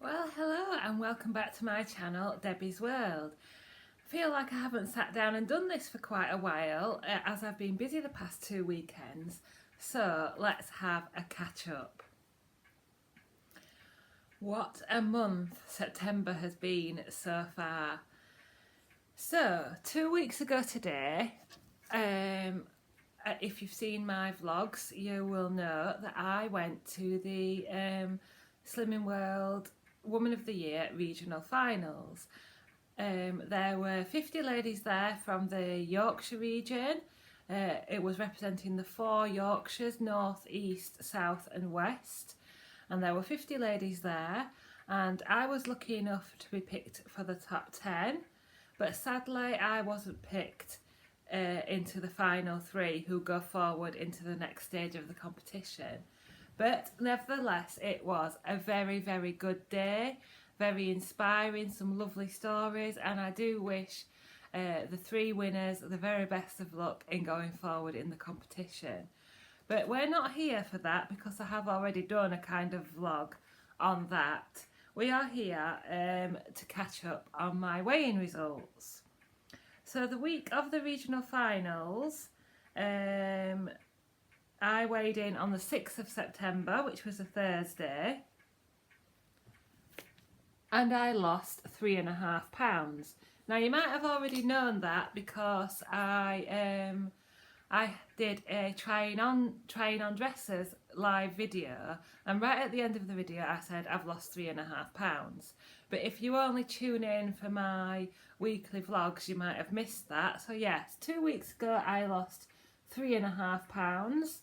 Well, hello and welcome back to my channel, Debbie's World. I feel like I haven't sat down and done this for quite a while as I've been busy the past 2 weekends, so let's have a catch up. What a month September has been so far. So, 2 weeks ago today, if you've seen my vlogs, you will know that I went to the Slimming World Woman of the Year regional finals. There were 50 ladies there from the Yorkshire region. It was representing the 4 Yorkshires, North, East, South and West. And there were 50 ladies there, and I was lucky enough to be picked for the top 10, but sadly I wasn't picked into the final 3 who go forward into the next stage of the competition. But nevertheless, it was a very, very good day, very inspiring, some lovely stories, and I do wish the 3 winners the very best of luck in going forward in the competition. But we're not here for that because I have already done a kind of vlog on that. We are here to catch up on my weighing results. So the week of the regional finals, I weighed in on the 6th of September, which was a Thursday, and I lost 3.5 pounds. Now you might have already known that because I did a trying on dresses live video, and right at the end of the video I said I've lost 3.5 pounds. But if you only tune in for my weekly vlogs, you might have missed that. So yes, 2 weeks ago I lost 3.5 pounds.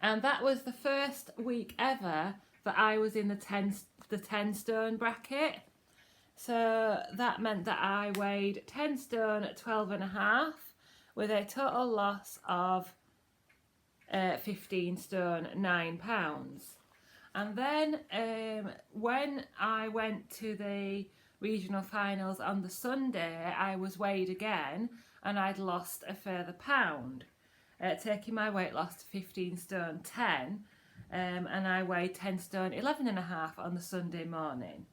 And that was the first week ever that I was in the 10 stone bracket. So that meant that I weighed 10 stone at 12.5 with a total loss of 15 stone 9 pounds. And then when I went to the regional finals on the Sunday, I was weighed again and I'd lost a further pound. Taking my weight loss to 15 stone 10, and I weighed 10 stone 11.5 on the Sunday morning.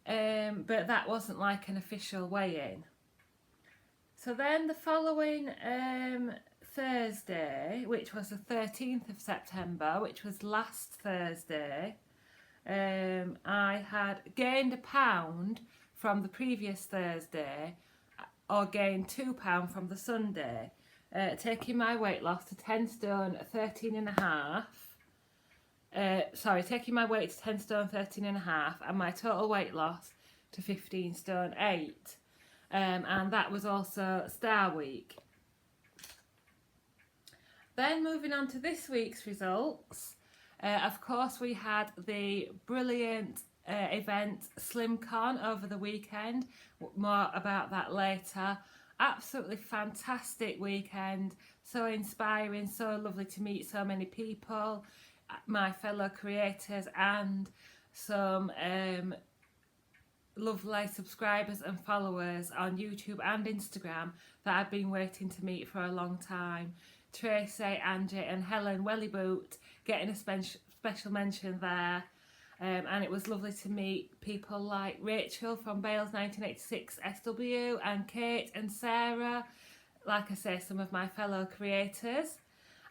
But that wasn't like an official weigh-in. So then the following Thursday, which was the 13th of September, which was last Thursday, I had gained a pound from the previous Thursday, or gained £2 from the Sunday. Taking my weight loss to 10 stone 13.5. Taking my weight to 10 stone 13.5 and my total weight loss to 15 stone 8. And that was also Star Week. Then moving on to this week's results. Of course, we had the brilliant event SlimCon over the weekend. More about that later. Absolutely fantastic weekend, so inspiring, so lovely to meet so many people, my fellow creators, and some lovely subscribers and followers on YouTube and Instagram that I've been waiting to meet for a long time. Tracy, Angie and Helen Wellyboot getting a special mention there. And it was lovely to meet people like Rachel from Bales 1986 SW and Kate and Sarah, like I say, some of my fellow creators.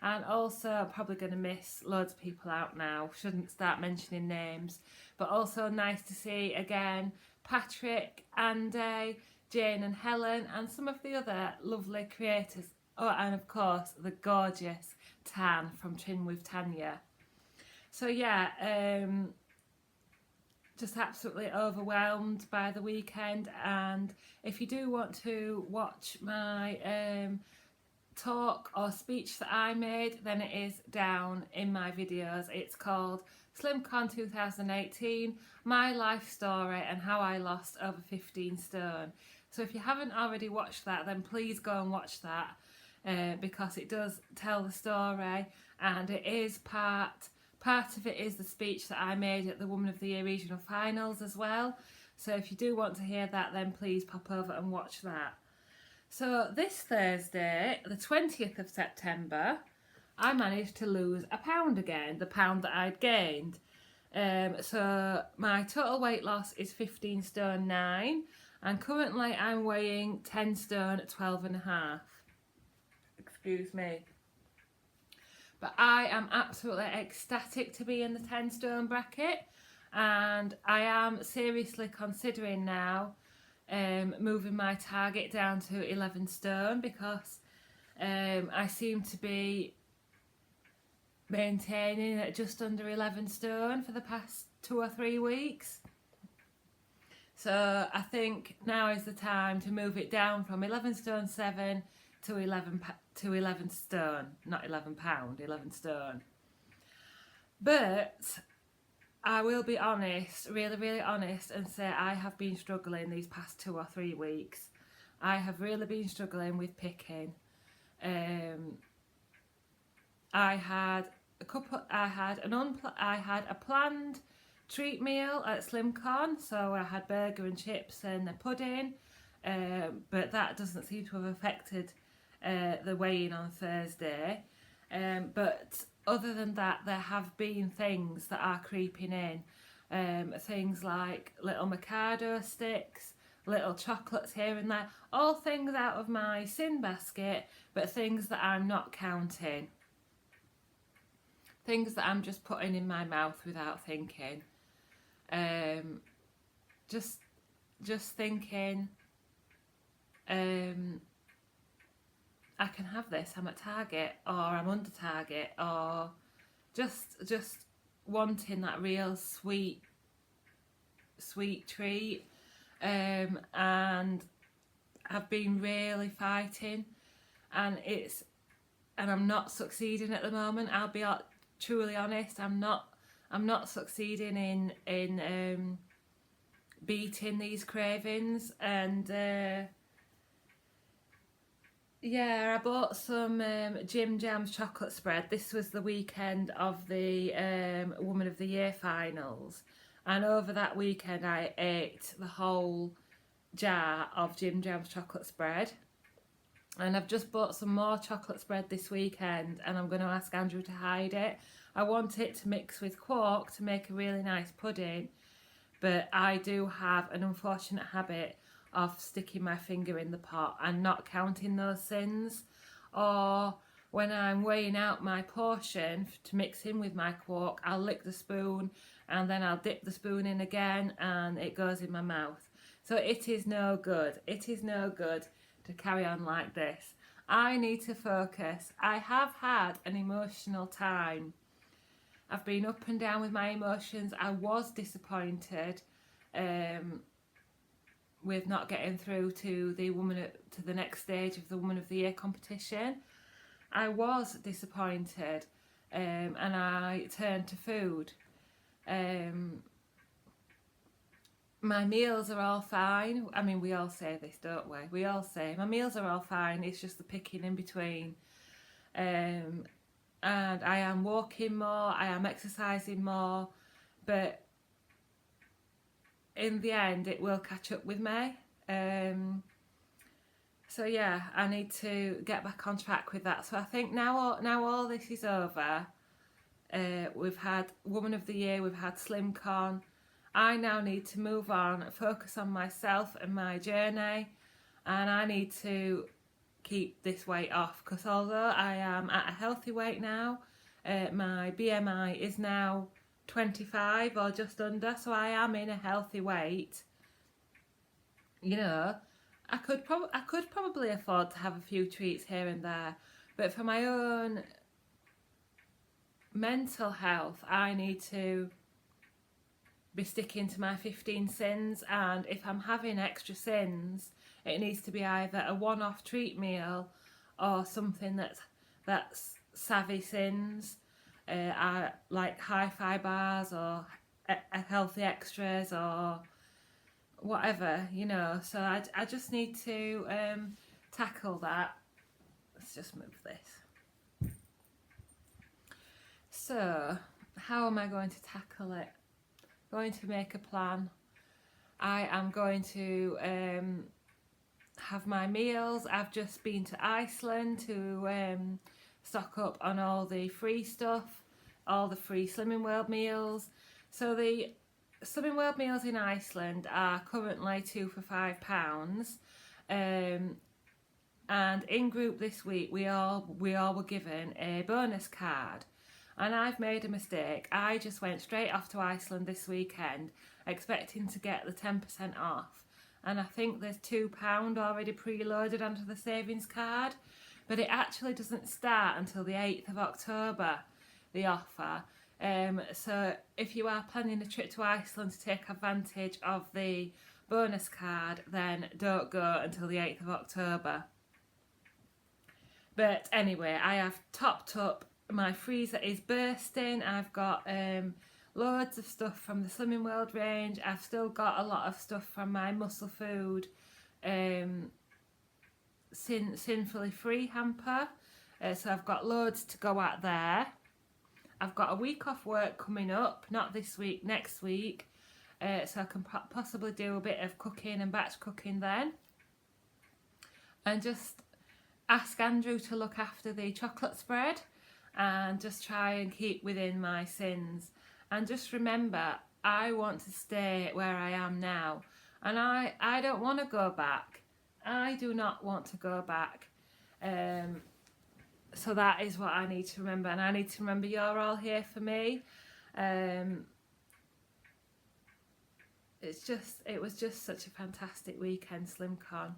And also I'm probably going to miss loads of people out now, shouldn't start mentioning names, but also nice to see again Patrick, Andy, Jane and Helen and some of the other lovely creators. Oh, and of course the gorgeous Tan from Trin with Tanya. So yeah, just absolutely overwhelmed by the weekend. And if you do want to watch my talk or speech that I made, then it is down in my videos. It's called SlimCon 2018, My Life Story and How I Lost Over 15 Stone. So if you haven't already watched that, then please go and watch that because it does tell the story, and it is part of it is the speech that I made at the Woman of the Year regional finals as well. So if you do want to hear that, then please pop over and watch that. So this Thursday, the 20th of September, I managed to lose a pound again, the pound that I'd gained. So my total weight loss is 15 stone 9, and currently I'm weighing 10 stone 12 and a half. Excuse me. But I am absolutely ecstatic to be in the 10 stone bracket, and I am seriously considering now moving my target down to 11 stone, because I seem to be maintaining at just under 11 stone for the past 2 or 3 weeks. So I think now is the time to move it down from 11 stone 7 to 11 stone, not 11 pound, 11 stone. But I will be honest, really honest, and say I have been struggling these past 2 or 3 weeks. I have really been struggling with picking. I had a planned treat meal at SlimCon, so I had burger and chips and a pudding, but that doesn't seem to have affected the weigh-in on Thursday. But other than that, there have been things that are creeping in, things like little Mikado sticks, little chocolates here and there, all things out of my sin basket, but things that I'm not counting. Things that I'm just putting in my mouth without thinking. Just thinking, I can have this, I'm at Target, or I'm under Target, or just wanting that real sweet treat. And I've been really fighting, and I'm not succeeding at the moment. I'll be truly honest, I'm not succeeding in beating these cravings. And yeah, I bought some Jim Jam's chocolate spread. This was the weekend of the Woman of the Year finals, and over that weekend I ate the whole jar of Jim Jam's chocolate spread. And I've just bought some more chocolate spread this weekend, and I'm going to ask Andrew to hide it. I want it to mix with quark to make a really nice pudding, but I do have an unfortunate habit of sticking my finger in the pot and not counting those sins. Or when I'm weighing out my portion to mix in with my quark, I'll lick the spoon and then I'll dip the spoon in again and it goes in my mouth. So it is no good. It is no good to carry on like this. I need to focus. I have had an emotional time. I've been up and down with my emotions. I was disappointed with not getting through to the next stage of the Woman of the Year competition. I was disappointed, and I turned to food. My meals are all fine. I mean, we all say this, don't we? We all say my meals are all fine. It's just the picking in between. And I am walking more, I am exercising more, but in the end it will catch up with me. So yeah, I need to get back on track with that. So I think now all this is over, we've had Woman of the Year, we've had SlimCon. I now need to move on, focus on myself and my journey, and I need to keep this weight off, because although I am at a healthy weight now, my BMI is now 25 or just under, so I am in a healthy weight. You know, I could probably afford to have a few treats here and there, but for my own mental health, I need to be sticking to my 15 sins, and if I'm having extra sins, it needs to be either a one-off treat meal or something that's savvy sins, like hi-fi bars or healthy extras or whatever, you know. So I just need to tackle that. Let's just move this. So how am I going to tackle it? Going to make a plan. I am going to have my meals. I've just been to Iceland to stock up on all the free stuff, all the free Slimming World meals. So the Slimming World meals in Iceland are currently 2 for £5. And in group this week we all were given a bonus card, and I've made a mistake. I just went straight off to Iceland this weekend expecting to get the 10% off, and I think there's £2 already preloaded onto the savings card, but it actually doesn't start until the 8th of October, the offer. So if you are planning a trip to Iceland to take advantage of the bonus card, then don't go until the 8th of October. But anyway, I have topped up. My freezer is bursting. I've got loads of stuff from the Slimming World range. I've still got a lot of stuff from my Muscle Food Sinfully Free hamper. So I've got loads to go at there. I've got a week off work coming up, not this week, next week. So I can possibly do a bit of cooking and batch cooking then. And just ask Andrew to look after the chocolate spread and just try and keep within my sins. And just remember, I want to stay where I am now, and I don't want to go back. I do not want to go back. So that is what I need to remember, and I need to remember you're all here for me. It was just such a fantastic weekend, SlimCon.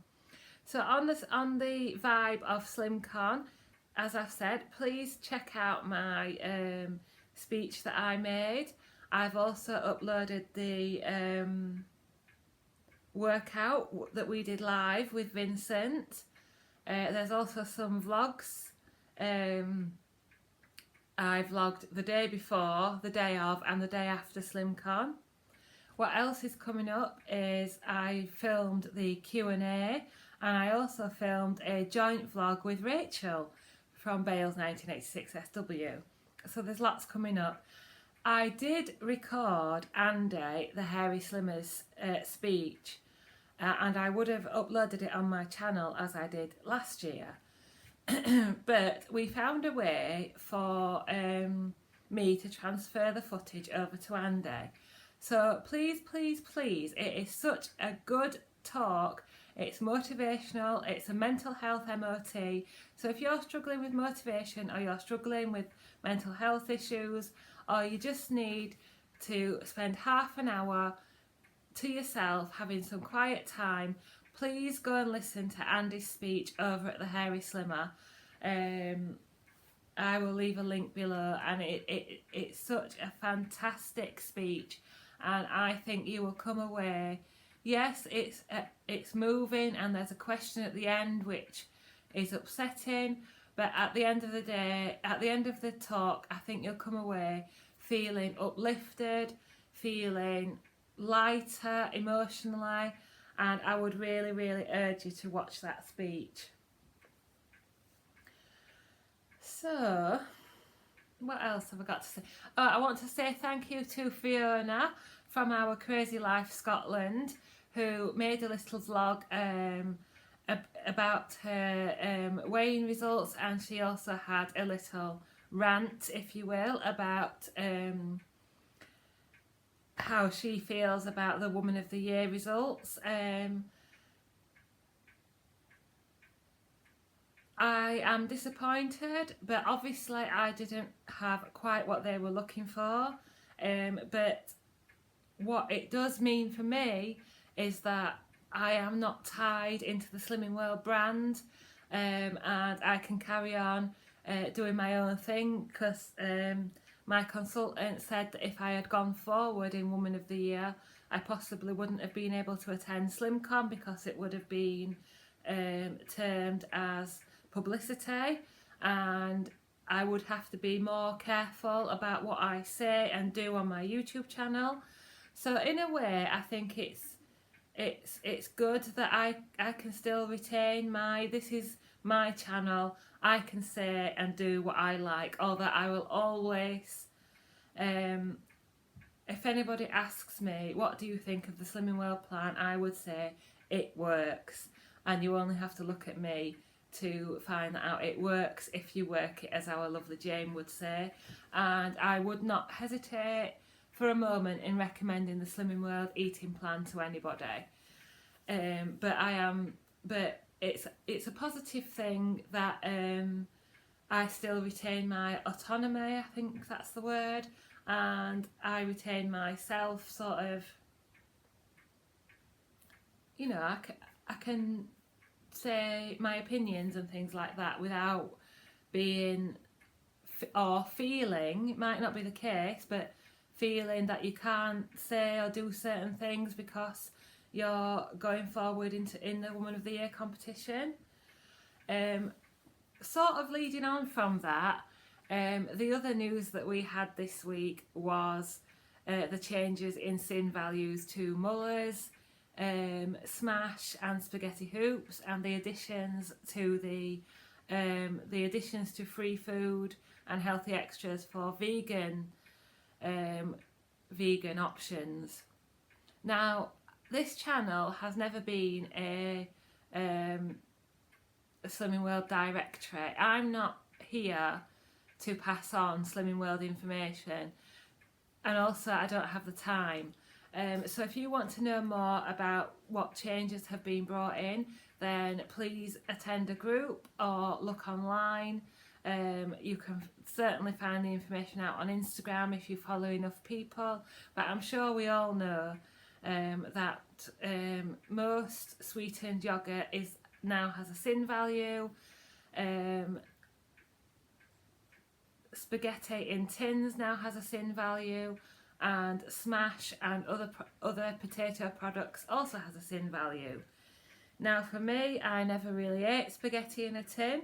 So on the vibe of SlimCon, as I've said, please check out my speech that I made. I've also uploaded the workout that we did live with Vincent. There's also some vlogs. I vlogged the day before, the day of, and the day after SlimCon. What else is coming up is I filmed the Q&A, and I also filmed a joint vlog with Rachel from Bales 1986 SW. So there's lots coming up. I did record Andy, the Hairy Slimmers speech, and I would have uploaded it on my channel as I did last year. But we found a way for me to transfer the footage over to Andy. So please, please, please, it is such a good talk. It's motivational, it's a mental health MOT. So if you're struggling with motivation, or you're struggling with mental health issues, or you just need to spend half an hour to yourself having some quiet time, please go and listen to Andy's speech over at the Hairy Slimmer. I will leave a link below, and it's such a fantastic speech, and I think you will come away. Yes, it's moving, and there's a question at the end which is upsetting, but at the end of the day, at the end of the talk, I think you'll come away feeling uplifted, feeling lighter emotionally, and I would really, really urge you to watch that speech. So, what else have I got to say? Oh, I want to say thank you to Fiona from our Crazy Life Scotland, who made a little vlog about her weighing results, and she also had a little rant, if you will, about how she feels about the Woman of the Year results. I am disappointed, but obviously I didn't have quite what they were looking for. But what it does mean for me is that I am not tied into the Slimming World brand, and I can carry on doing my own thing, because my consultant said that if I had gone forward in Woman of the Year, I possibly wouldn't have been able to attend SlimCon, because it would have been termed as publicity, and I would have to be more careful about what I say and do on my YouTube channel. So in a way, I think it's good that I can still retain this is my channel. I can say and do what I like, or that I will always, if anybody asks me, what do you think of the Slimming World plan, I would say it works, and you only have to look at me to find that out. It works if you work it, as our lovely Jane would say, and I would not hesitate for a moment in recommending the Slimming World eating plan to anybody. But it's a positive thing that I still retain my autonomy, I think that's the word, and I retain myself sort of, you know, I can say my opinions and things like that without being or feeling, it might not be the case, but feeling that you can't say or do certain things because you're going forward in the Woman of the Year competition. Sort of leading on from that, the other news that we had this week was the changes in sin values to Muller's, Smash and Spaghetti Hoops, and the additions to free food and healthy extras for vegan options. Now, this channel has never been a Slimming World directory. I'm not here to pass on Slimming World information, and also I don't have the time. So if you want to know more about what changes have been brought in, then please attend a group or look online. You can certainly find the information out on Instagram if you follow enough people, but I'm sure we all know that most sweetened yogurt now has a sin value. Spaghetti in tins now has a sin value, and Smash and other potato products also has a sin value. Now for me, I never really ate spaghetti in a tin,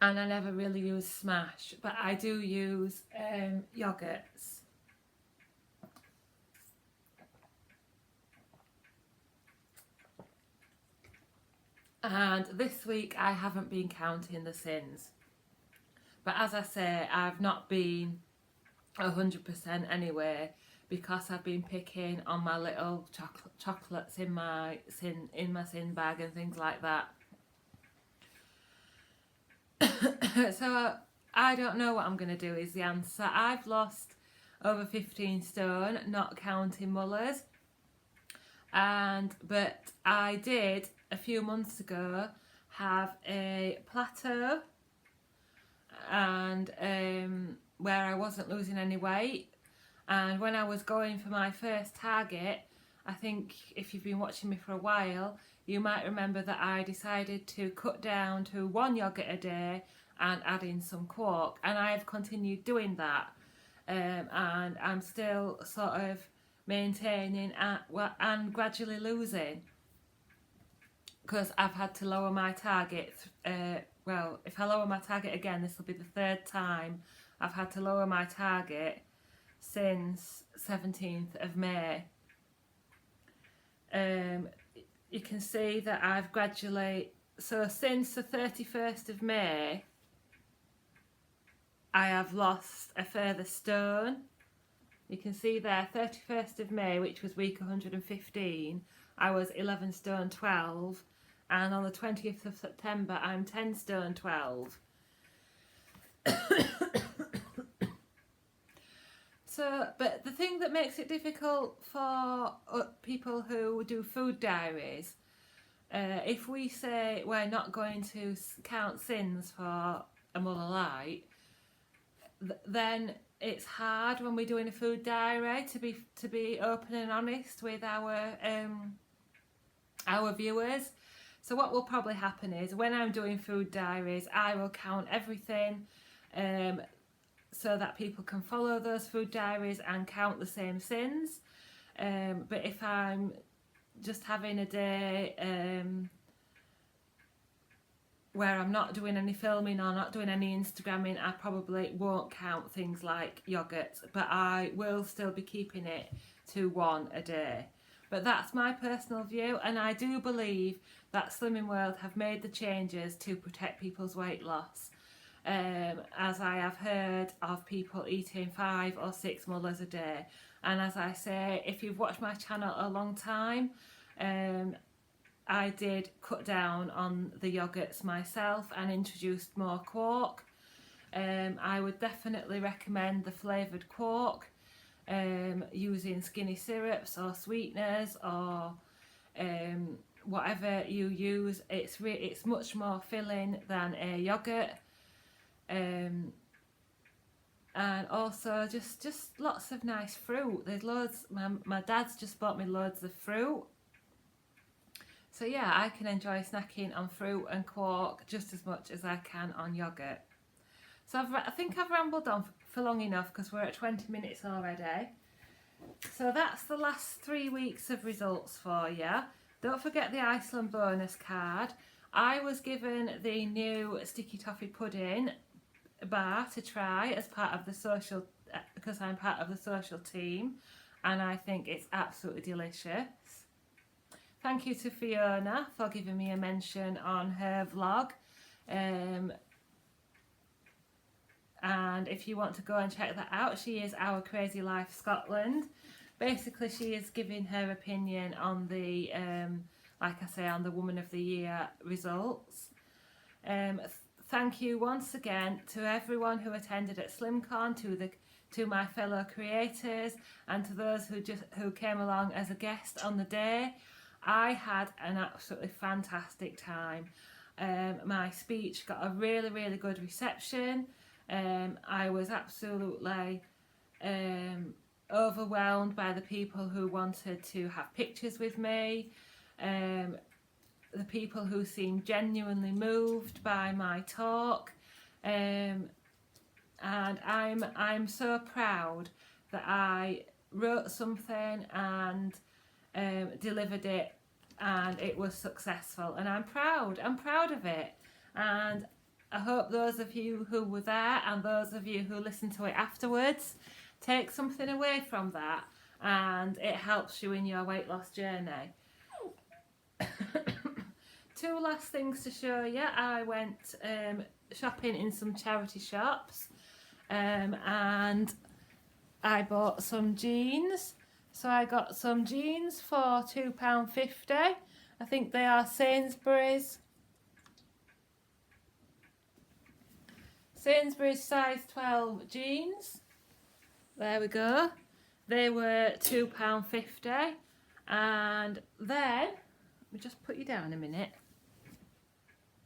and I never really use Smash, but I do use yogurts. And this week I haven't been counting the sins. But as I say, I've not been 100% anyway, because I've been picking on my little chocolates in my sin bag and things like that. So I don't know what I'm going to do is the answer. I've lost over 15 stone, not counting Muller's. But I did a few months ago have a plateau, and where I wasn't losing any weight. And when I was going for my first target, I think if you've been watching me for a while, you might remember that I decided to cut down to 1 yogurt a day and add in some quark, and I've continued doing that, and I'm still sort of maintaining and gradually losing, because I've had to lower my target. Well, if I lower my target again, this will be the 3rd time I've had to lower my target since 17th of May. You can see that I've gradually, so since the 31st of May, I have lost a further stone. You can see there, 31st of May, which was week 115, I was 11 stone 12, and on the 20th of September I'm 10 stone 12. So, but the thing that makes it difficult for people who do food diaries, if we say we're not going to count sins for a Muller Lite, then it's hard when we're doing a food diary to be open and honest with our viewers. So what will probably happen is, when I'm doing food diaries, I will count everything, so that people can follow those food diaries and count the same sins. But if I'm just having a day where I'm not doing any filming or not doing any Instagramming, I probably won't count things like yogurts, but I will still be keeping it to 1 a day. But that's my personal view, and I do believe that Slimming World have made the changes to protect people's weight loss. As I have heard of people eating 5 or 6 Mullers a day, and as I say, if you've watched my channel a long time, I did cut down on the yogurts myself and introduced more quark. I would definitely recommend the flavoured quark. using skinny syrups or sweeteners or whatever you use. It's much more filling than a yogurt, and also just lots of nice fruit. There's loads. My dad's just bought me loads of fruit, so yeah, I can enjoy snacking on fruit and quark just as much as I can on yogurt. So I think I've rambled on for long enough because we're at 20 minutes already. So that's the last 3 weeks of results for you. Don't forget the Iceland bonus card. I was given the new sticky toffee pudding bar to try as part of the social, because I'm part of the social team, and I think it's absolutely delicious. Thank you to Fiona for giving me a mention on her vlog. And if you want to go and check that out, she is Our Crazy Life Scotland. Basically, she is giving her opinion on the, like I say, on the Woman of the Year results. Thank you once again to everyone who attended at SlimCon, to my fellow creators, and to those who came along as a guest on the day. I had an absolutely fantastic time. My speech got a really, really good reception. I was absolutely overwhelmed by the people who wanted to have pictures with me, the people who seemed genuinely moved by my talk, and I'm so proud that I wrote something and delivered it, and it was successful, and I'm proud of it. And I hope those of you who were there and those of you who listened to it afterwards take something away from that, and it helps you in your weight loss journey. Two last things to show you. I went shopping in some charity shops, and I bought some jeans. So I got some jeans for £2.50. I think they are Sainsbury's size 12 jeans. There we go. They were £2.50. And then, let me just put you down a minute.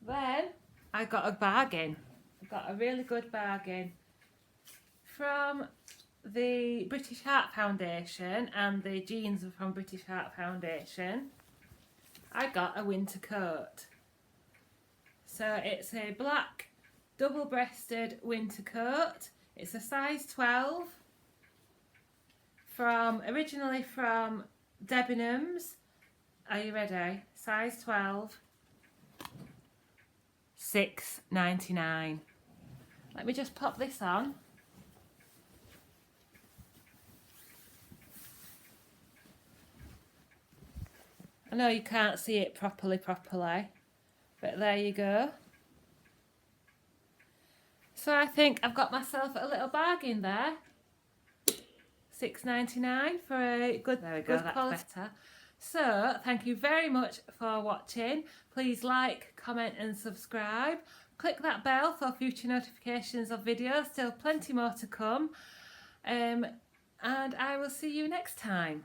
Then I got a bargain. I got a really good bargain from the British Heart Foundation, and the jeans are from British Heart Foundation. I got a winter coat. So it's a black double-breasted winter coat. It's a size 12, originally from Debenhams. Are you ready? Size 12, £6.99. Let me just pop this on. I know you can't see it properly, but there you go. So I think I've got myself a little bargain there. £6.99 for a good, there we go, that's quality. Better. So thank you very much for watching. Please like, comment and subscribe. Click that bell for future notifications of videos. Still plenty more to come. And I will see you next time.